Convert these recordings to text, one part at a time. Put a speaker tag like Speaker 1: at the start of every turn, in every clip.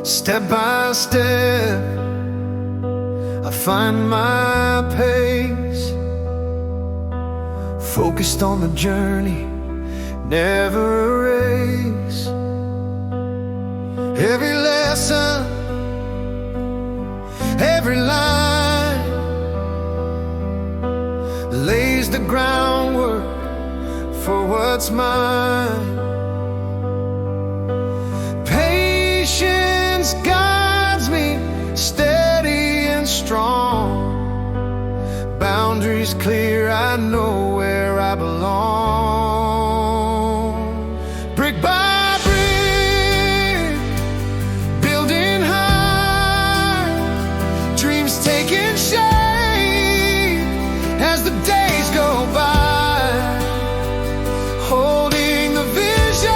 Speaker 1: Step by step, I find my pace, focused on the journey, never a race. Every lesson, every line lays the groundwork for what's mine. Patience guides me, steady and strong. Boundaries clear, I know where I belong. Brick by brick, building high, dreams taking shape as the days go by. Holding the vision,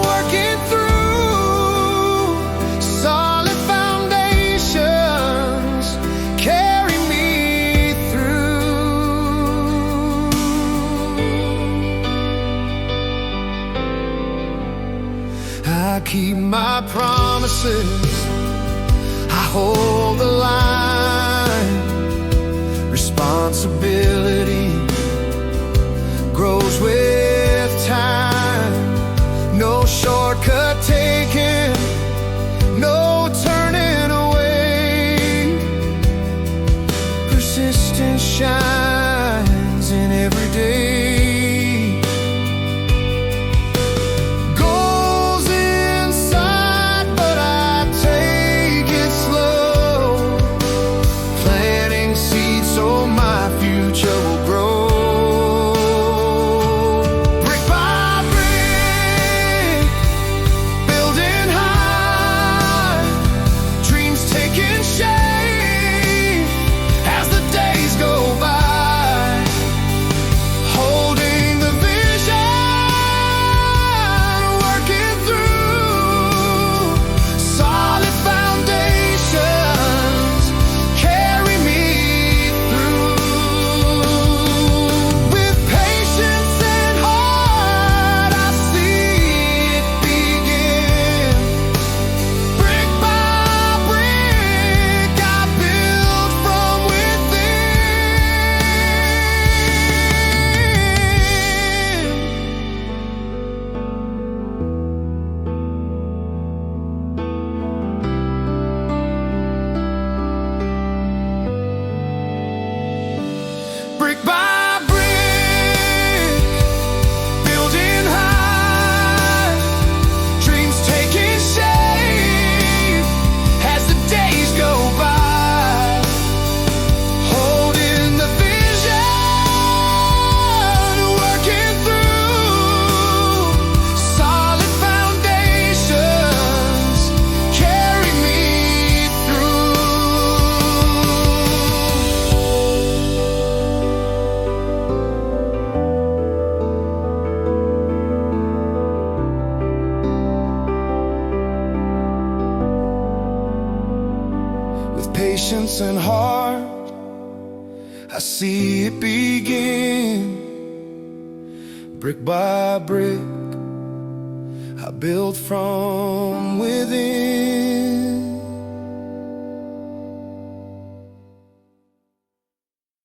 Speaker 1: working through solid foundations, carry me through. I keep my promises, I hold the line. Responsibility grows with time. No shortcut taken, no turning away. Persistence shines in every day. Goals in sight, but I take it slow. Planting seeds so my future will grow. Brick by brick, building high, dreams taking shape as the days go by. Holding the vision, working through solid foundations, carry me through. With patience and heart, I see it begin. Brick by brick, I build from within.